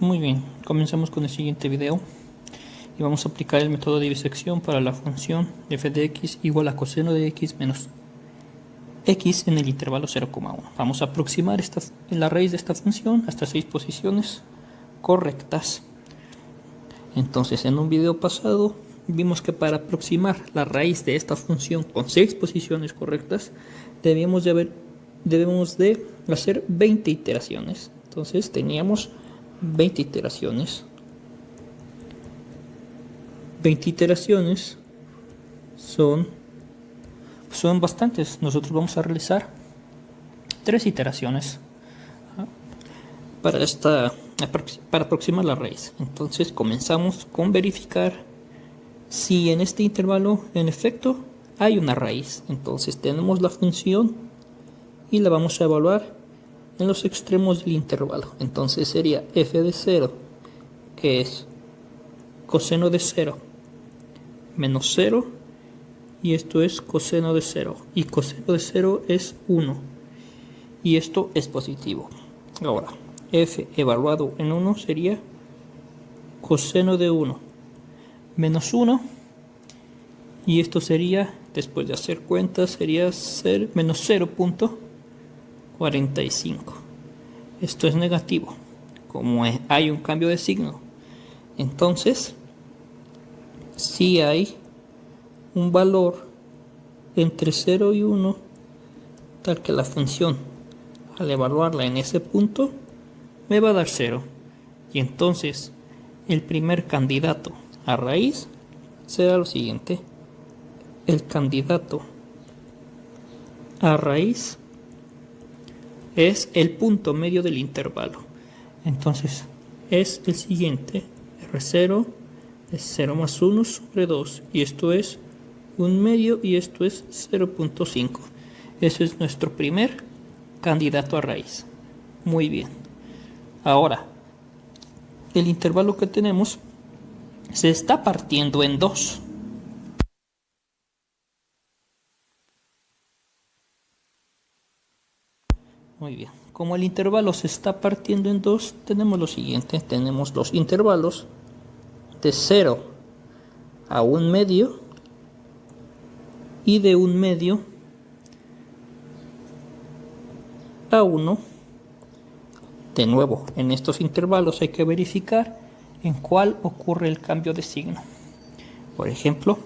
Muy bien, comenzamos con el siguiente video y vamos a aplicar el método de bisección para la función f de x igual a coseno de x menos x en el intervalo 0,1. Vamos a aproximar la raíz de esta función hasta 6 posiciones correctas. Entonces, en un video pasado vimos que para aproximar la raíz de esta función con 6 posiciones correctas debemos de hacer 20 iteraciones. Entonces teníamos 20 iteraciones. 20 iteraciones son bastantes. Nosotros vamos a realizar 3 iteraciones para aproximar la raíz. Entonces comenzamos con verificar si en este intervalo en efecto hay una raíz. Entonces tenemos la función y la vamos a evaluar en los extremos del intervalo. Entonces sería f de 0, que es coseno de 0 menos 0, y esto es coseno de 0, y coseno de 0 es 1, y esto es positivo. Ahora, f evaluado en 1 sería coseno de 1 menos 1, y esto sería, después de hacer cuentas, sería menos 0.45. Esto es negativo, como hay un cambio de signo. Entonces, si hay un valor entre 0 y 1, tal que la función, al evaluarla en ese punto, me va a dar 0. Y entonces, el primer candidato a raíz será lo siguiente. El candidato a raíz es el punto medio del intervalo. Entonces es el siguiente. R0 es 0 más 1 sobre 2, y esto es 1 medio, y esto es 0.5. Ese es nuestro primer candidato a raíz. Muy bien. Ahora, el intervalo que tenemos se está partiendo en 2. Muy bien, como el intervalo se está partiendo en 2, tenemos lo siguiente. Tenemos los intervalos de 0 a 1 medio y de 1 medio a 1. De nuevo, en estos intervalos hay que verificar en cuál ocurre el cambio de signo. Por ejemplo,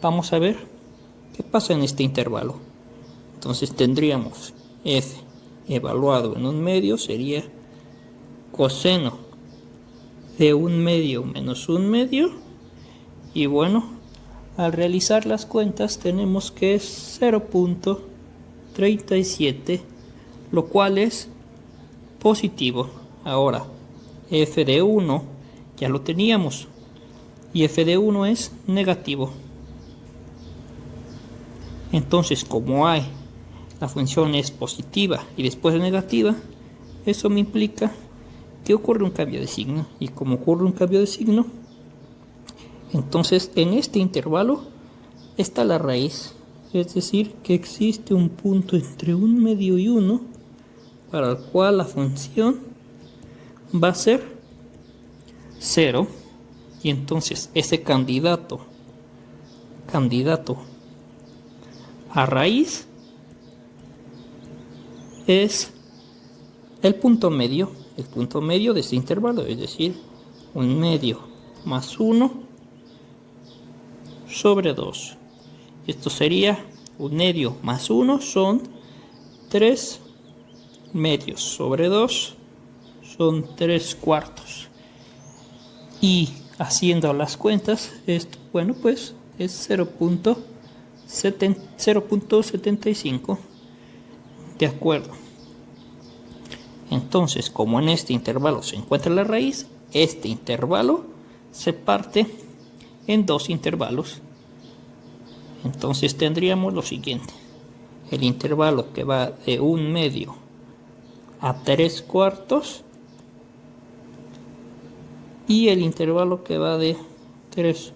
vamos a ver qué pasa en este intervalo. Entonces tendríamos f evaluado en 1 medio sería coseno de 1 medio menos 1 medio, y bueno, al realizar las cuentas tenemos que es 0.37, lo cual es positivo. Ahora, f de 1 ya lo teníamos, y f de 1 es negativo. Entonces, como la función es positiva y después negativa, eso me implica que ocurre un cambio de signo. Y como ocurre un cambio de signo, entonces en este intervalo está la raíz. Es decir, que existe un punto entre 1 medio y 1 para el cual la función va a ser 0. Y entonces ese candidato a raíz es el punto medio de este intervalo, es decir, 1 medio más 1 sobre 2. Esto sería 1 medio más 1 son 3 medios sobre 2 son 3 cuartos. Y haciendo las cuentas, esto, bueno, pues es 0.75. De acuerdo. Entonces, como en este intervalo se encuentra la raíz, este intervalo se parte en 2 intervalos. Entonces tendríamos lo siguiente. El intervalo que va de 1 medio a 3 cuartos, y el intervalo que va de 3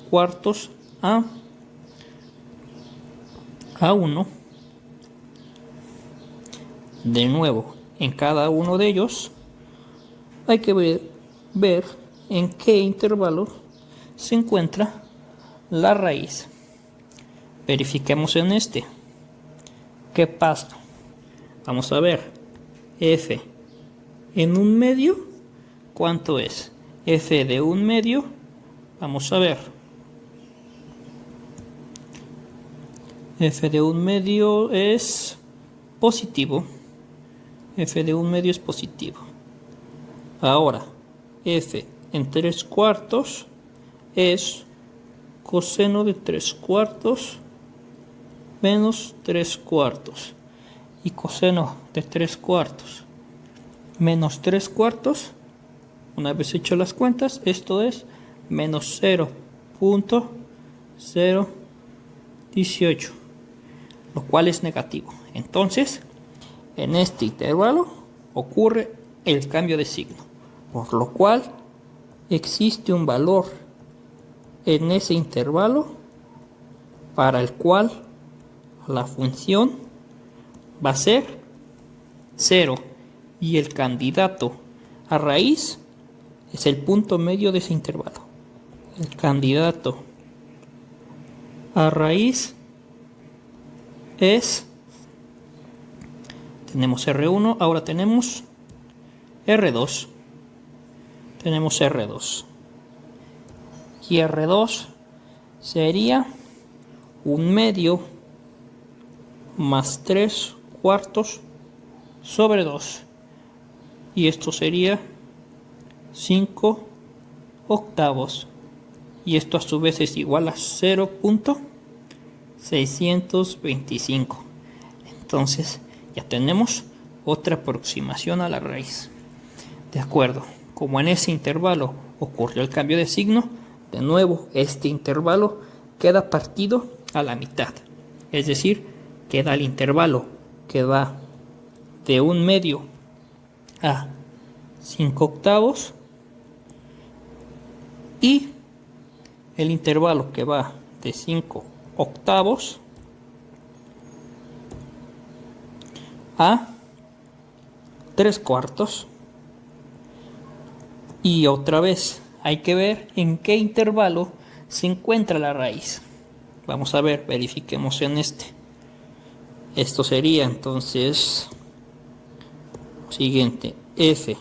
cuartos a 1. De nuevo, en cada uno de ellos hay que ver en qué intervalo se encuentra la raíz. Verifiquemos en este. ¿Qué pasa? Vamos a ver. F en 1/2, ¿cuánto es? F de 1/2, vamos a ver. F de 1/2 es positivo. F de 1/2 es positivo. Ahora, F en 3/4 es coseno de 3/4 menos 3/4. Y coseno de 3/4 menos 3/4, una vez hecho las cuentas, esto es menos 0.018, lo cual es negativo. Entonces, en este intervalo ocurre el cambio de signo, por lo cual existe un valor en ese intervalo para el cual la función va a ser 0 y el candidato a raíz es el punto medio de ese intervalo. El candidato a raíz es, tenemos R1, ahora tenemos R2. Tenemos R2. Y R2 sería 1/2 más 3/4 sobre 2. Y esto sería 5/8. Y esto a su vez es igual a 0.625. Entonces ya tenemos otra aproximación a la raíz. De acuerdo, como en ese intervalo ocurrió el cambio de signo, de nuevo este intervalo queda partido a la mitad. Es decir, queda el intervalo que va de 1/2 a 5/8 y el intervalo que va de 5/8 a 3/4. Y otra vez hay que ver en qué intervalo se encuentra la raíz. Vamos a ver, verifiquemos en este. Esto sería entonces siguiente: F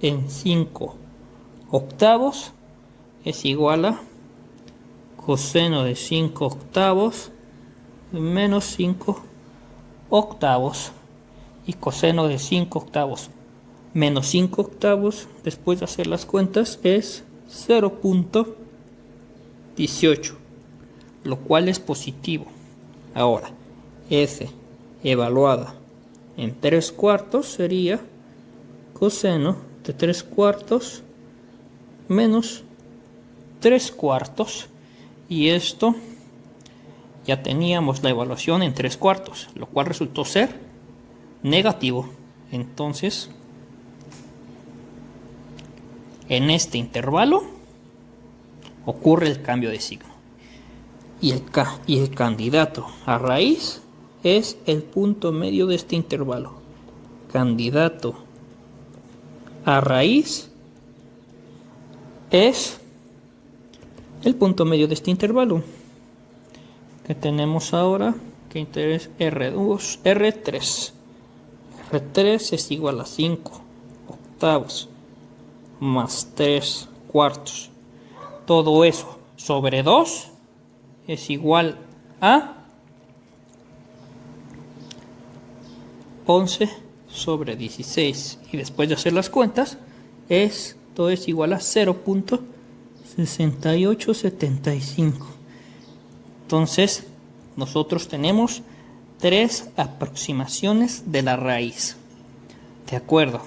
en 5/8 es igual a coseno de 5/8 menos 5/8. Y coseno de 5/8 menos 5/8, después de hacer las cuentas, es 0.18, lo cual es positivo. Ahora, F evaluada en 3/4 sería coseno de 3/4 menos 3/4. Y esto ya teníamos la evaluación en 3/4, lo cual resultó ser negativo. Entonces, en este intervalo ocurre el cambio de signo. Y el candidato a raíz es el punto medio de este intervalo. Candidato a raíz es el punto medio de este intervalo. Que tenemos ahora, que es R2, R3. R3 es igual a 5/8 más 3/4. Todo eso sobre 2 es igual a 11 sobre 16. Y después de hacer las cuentas, esto es igual a 0.6875. Entonces, nosotros tenemos 3 aproximaciones de la raíz. De acuerdo.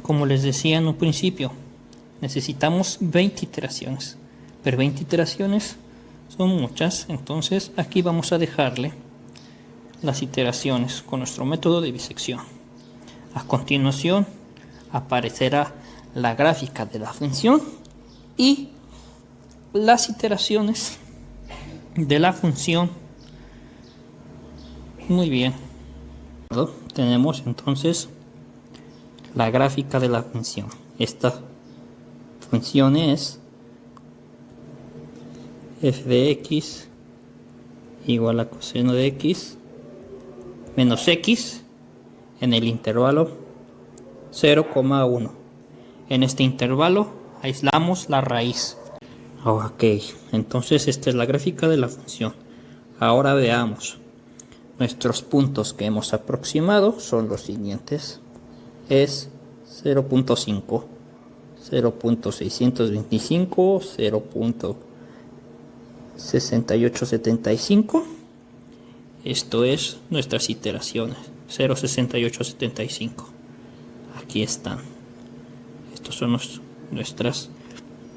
Como les decía en un principio, necesitamos 20 iteraciones. Pero 20 iteraciones son muchas. Entonces, aquí vamos a dejarle las iteraciones con nuestro método de bisección. A continuación, aparecerá la gráfica de la función y las iteraciones de la función. Muy bien. Tenemos entonces la gráfica de la función. Esta función es f de x igual a coseno de x menos x en el intervalo 0,1. En este intervalo aislamos la raíz. Ok, entonces esta es la gráfica de la función. Ahora veamos. Nuestros puntos que hemos aproximado son los siguientes. Es 0.5, 0.625, 0.6875. Esto es nuestras iteraciones. 0.6875. Aquí están. Estos son nuestras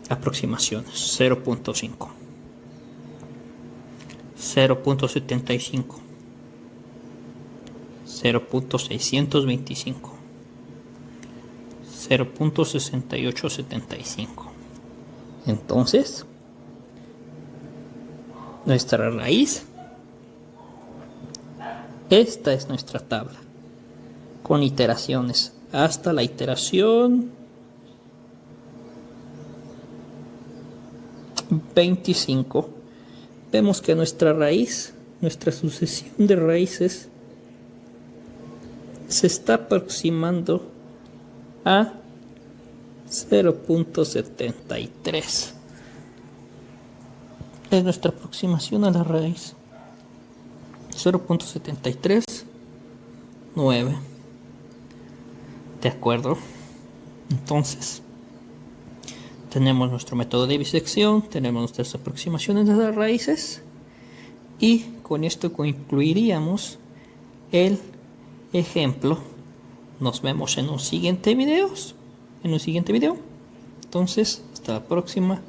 aproximaciones. 0.5, 0.75, 0.625, 0.6875. Entonces, nuestra raíz, esta es nuestra tabla con iteraciones hasta la iteración 25. Vemos que nuestra raíz, nuestra sucesión de raíces, se está aproximando a 0.73. Es nuestra aproximación a la raíz. 0.739. De acuerdo. Entonces, tenemos nuestro método de bisección, tenemos nuestras aproximaciones de las raíces y con esto concluiríamos el ejemplo. Nos vemos en un siguiente video. Entonces, hasta la próxima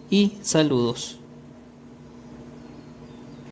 y saludos.